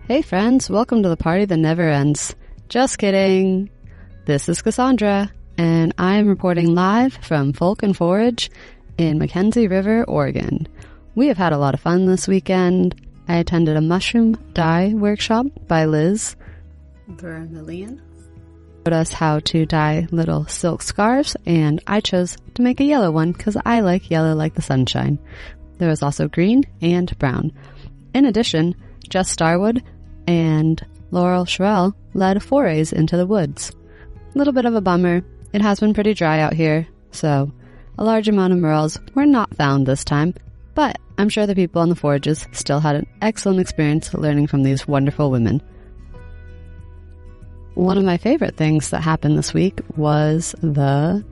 Hey friends, welcome to the party that never ends. Just kidding. This is Cassandra, and I am reporting live from Folk Forage in McKenzie River, Oregon. We have had a lot of fun this weekend. I attended a mushroom dye workshop by Liz Vermillion. Showed us how to dye little silk scarves, and I chose to make a yellow one because I like yellow like the sunshine. There was also green and brown. In addition, Jess Starwood and Laurel Sherrill led forays into the woods. A little bit of a bummer. It has been pretty dry out here, so a large amount of morels were not found this time, but I'm sure the people on the forages still had an excellent experience learning from these wonderful women. One of my favorite things that happened this week was the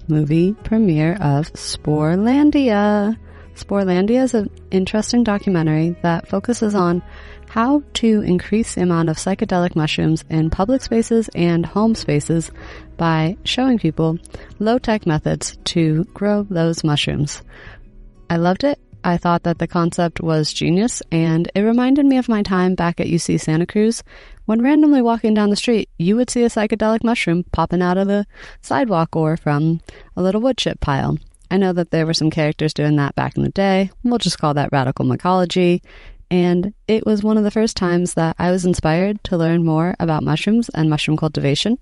movie premiere of Sporelandia. Sporelandia is an interesting documentary that focuses on how to increase the amount of psychedelic mushrooms in public spaces and home spaces by showing people low-tech methods to grow those mushrooms. I loved it. I thought that the concept was genius, and it reminded me of my time back at UC Santa Cruz when randomly walking down the street, you would see a psychedelic mushroom popping out of the sidewalk or from a little wood chip pile. I know that there were some characters doing that back in the day. We'll just call that radical mycology. And it was one of the first times that I was inspired to learn more about mushrooms and mushroom cultivation.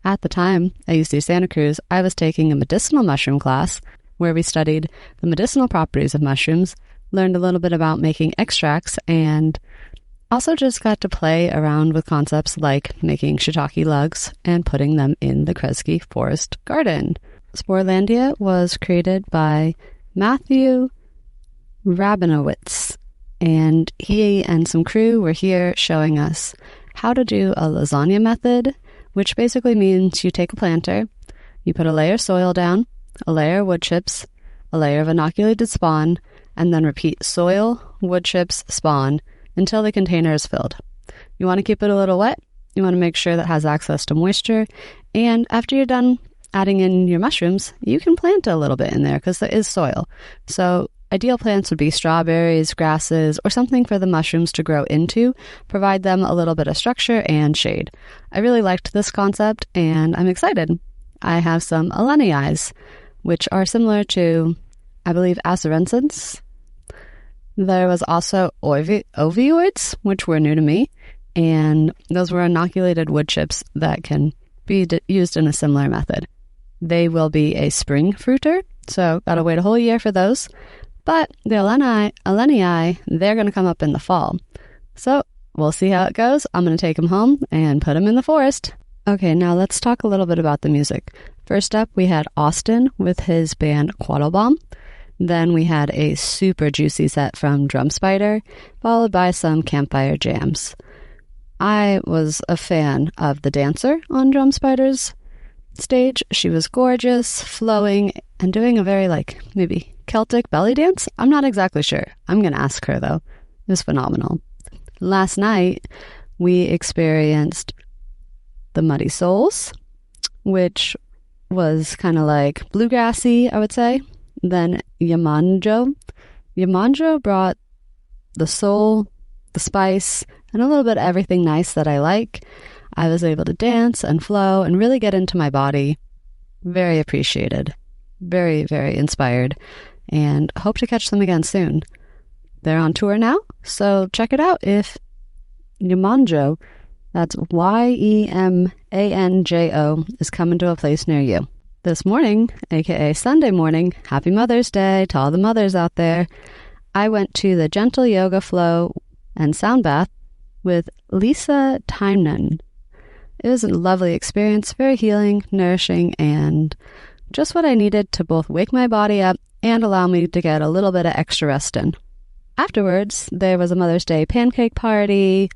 At the time, at UC Santa Cruz, I was taking a medicinal mushroom class where we studied the medicinal properties of mushrooms, learned a little bit about making extracts, and also just got to play around with concepts like making shiitake lugs and putting them in the Kresge Forest Garden. Sporelandia was created by Matthew Rabinowitz, and he and some crew were here showing us how to do a lasagna method, which basically means you take a planter, you put a layer of soil down, a layer of wood chips, a layer of inoculated spawn, and then repeat soil, wood chips, spawn until the container is filled. You want to keep it a little wet, you want to make sure that it has access to moisture, and after you're done adding in your mushrooms, you can plant a little bit in there because there is soil. So ideal plants would be strawberries, grasses, or something for the mushrooms to grow into, provide them a little bit of structure and shade. I really liked this concept, and I'm excited. I have some Alenii, which are similar to, I believe, Acerensens. There was also ovioids, which were new to me, and those were inoculated wood chips that can be used in a similar method. They will be a spring fruiter, so gotta wait a whole year for those. But the Alenii, they're going to come up in the fall. So we'll see how it goes. I'm going to take them home and put them in the forest. Okay, now let's talk a little bit about the music. First up, we had Austin with his band Quattlebaum. Then we had a super juicy set from Drum Spider, followed by some campfire jams. I was a fan of the dancer on Drum Spider's stage. She was gorgeous, flowing, and doing a very, maybe Celtic belly dance? I'm not exactly sure. I'm going to ask her, though. It was phenomenal. Last night, we experienced the Muddy Souls, which was kind of like bluegrassy, I would say. Then Yamanjo. Yamanjo brought the soul, the spice, and a little bit of everything nice that I like. I was able to dance and flow and really get into my body. Very appreciated. Very, very inspired. And hope to catch them again soon. They're on tour now, so check it out if Yamanjo, that's Yemanjo, is coming to a place near you. This morning, aka Sunday morning, happy Mother's Day to all the mothers out there, I went to the Gentle Yoga Flow and Sound Bath with Lisa Tynan. It was a lovely experience, very healing, nourishing, and just what I needed to both wake my body up and allow me to get a little bit of extra rest in. Afterwards, there was a Mother's Day pancake party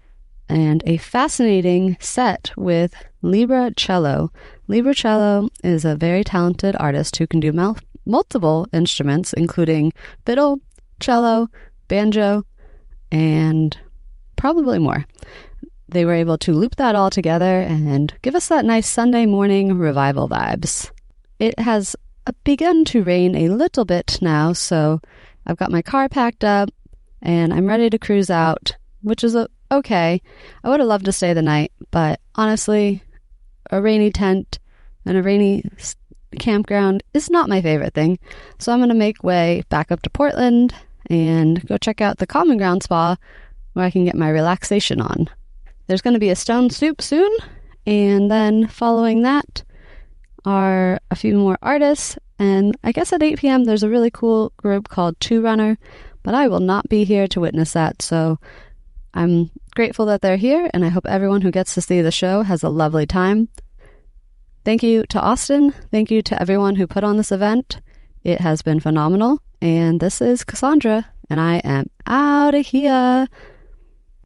and a fascinating set with Libra Cello. Libra Cello is a very talented artist who can do multiple instruments, including fiddle, cello, banjo, and probably more. They were able to loop that all together and give us that nice Sunday morning revival vibes. It has begun to rain a little bit now, so I've got my car packed up and I'm ready to cruise out which is okay. I would have loved to stay the night, but honestly, a rainy tent and a rainy campground is not my favorite thing. So I'm going to make way back up to Portland and go check out the Common Ground Spa where I can get my relaxation on. There's going to be a stone soup soon, and then following that are a few more artists, and I guess at 8 p.m. there's a really cool group called Two Runner, but I will not be here to witness that, so I'm grateful that they're here, and I hope everyone who gets to see the show has a lovely time. Thank you to Austin. Thank you to everyone who put on this event. It has been phenomenal, and this is Cassandra, and I am out of here.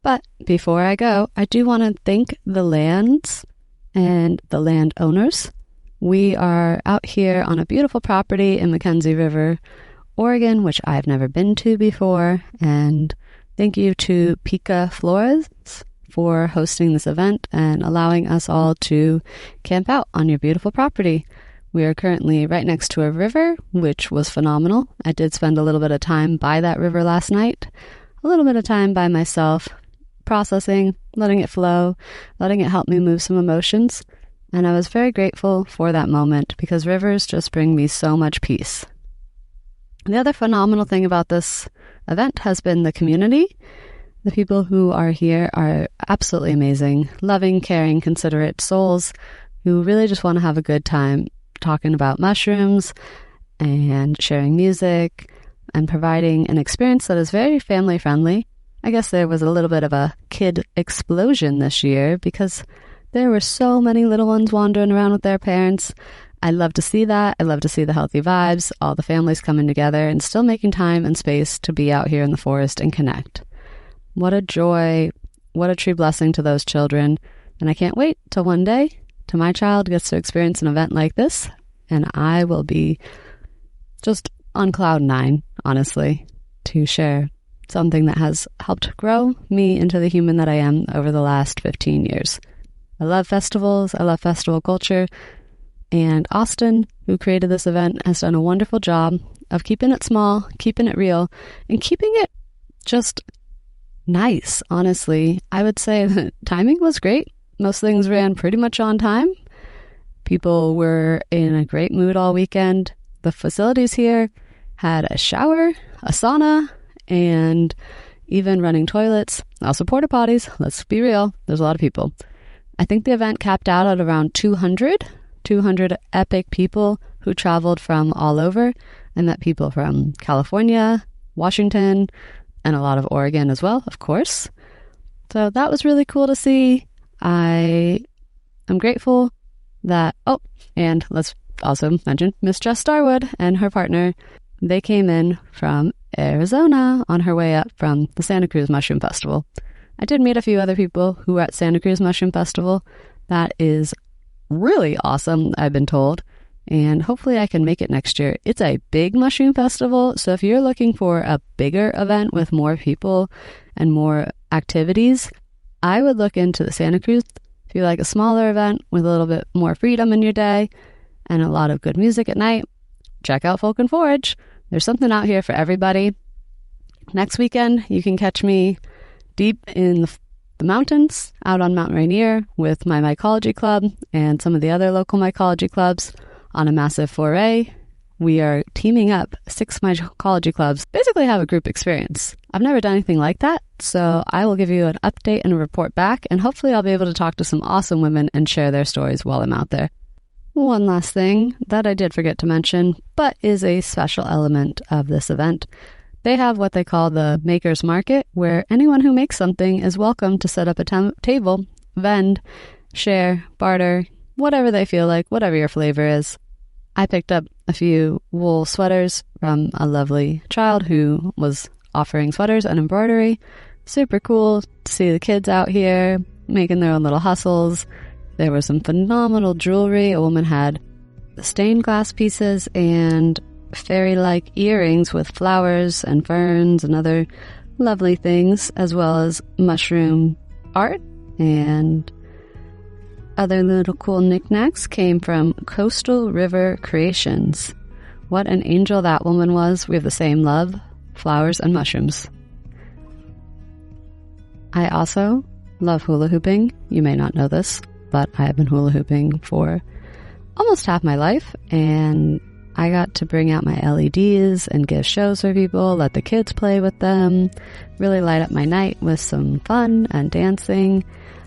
But before I go, I do want to thank the lands and the landowners. We are out here on a beautiful property in McKenzie River, Oregon, which I've never been to before. And thank you to Pica Flores for hosting this event and allowing us all to camp out on your beautiful property. We are currently right next to a river, which was phenomenal. I did spend a little bit of time by that river last night, a little bit of time by myself, processing, letting it flow, letting it help me move some emotions. And I was very grateful for that moment because rivers just bring me so much peace. The other phenomenal thing about this event has been the community. The people who are here are absolutely amazing, loving, caring, considerate souls who really just want to have a good time talking about mushrooms and sharing music and providing an experience that is very family friendly. I guess there was a little bit of a kid explosion this year because there were so many little ones wandering around with their parents. I love to see that. I love to see the healthy vibes, all the families coming together and still making time and space to be out here in the forest and connect. What a joy. What a true blessing to those children. And I can't wait till one day till my child gets to experience an event like this. And I will be just on cloud 9, honestly, to share something that has helped grow me into the human that I am over the last 15 years. I love festivals. I love festival culture. And Austin, who created this event, has done a wonderful job of keeping it small, keeping it real, and keeping it just nice, honestly. I would say the timing was great. Most things ran pretty much on time. People were in a great mood all weekend. The facilities here had a shower, a sauna, and even running toilets. Also porta potties. Let's be real. There's a lot of people. I think the event capped out at around 200 epic people who traveled from all over. I met people from California, Washington, and a lot of Oregon as well, of course. So that was really cool to see. I am grateful that, and let's also mention Miss Jess Starwood and her partner. They came in from Arizona on her way up from the Santa Cruz Mushroom Festival. I did meet a few other people who were at Santa Cruz Mushroom Festival. That is really awesome, I've been told. And hopefully I can make it next year. It's a big mushroom festival, so if you're looking for a bigger event with more people and more activities, I would look into the Santa Cruz. If you like a smaller event with a little bit more freedom in your day and a lot of good music at night, check out Folk Forage. There's something out here for everybody. Next weekend, you can catch me deep in the mountains out on Mount Rainier with my Mycology club and some of the other local mycology clubs on a massive foray. We are teaming up 6 mycology clubs, basically have a group experience. I've never done anything like that, so I will give you an update and a report back, and hopefully I'll be able to talk to some awesome women and share their stories while I'm out there. One last thing that I did forget to mention, but is a special element of this event. They have what they call the Maker's Market, where anyone who makes something is welcome to set up a table, vend, share, barter, whatever they feel like, whatever your flavor is. I picked up a few wool sweaters from a lovely child who was offering sweaters and embroidery. Super cool to see the kids out here making their own little hustles. There was some phenomenal jewelry. A woman had stained glass pieces and fairy-like earrings with flowers and ferns and other lovely things, as well as mushroom art and other little cool knickknacks came from Coastal River Creations. What an angel that woman was. We have the same love, flowers and mushrooms. I also love hula hooping. You may not know this, but I have been hula hooping for almost half my life, and I got to bring out my LEDs and give shows for people, let the kids play with them, really light up my night with some fun and dancing.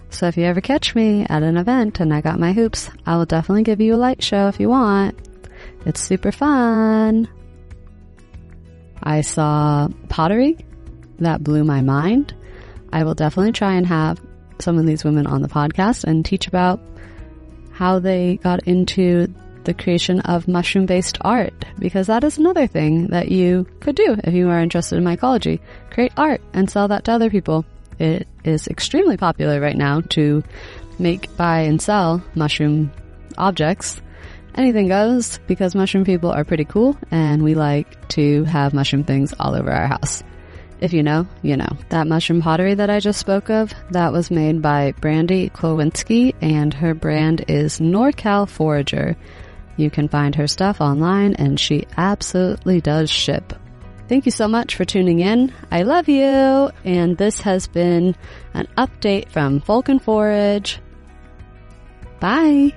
So if you ever catch me at an event and I got my hoops, I will definitely give you a light show if you want. It's super fun. I saw pottery. That blew my mind. I will definitely try and have some of these women on the podcast and teach about how they got into the creation of mushroom-based art, because that is another thing that you could do if you are interested in mycology. Create art and sell that to other people. It is extremely popular right now to make, buy, and sell mushroom objects. Anything goes, because mushroom people are pretty cool, and we like to have mushroom things all over our house. If you know, you know. That mushroom pottery that I just spoke of, that was made by Brandy Klowinski, and her brand is NorCal Forager. You can find her stuff online, and she absolutely does ship. Thank you so much for tuning in. I love you, and this has been an update from Folk Forage. Bye!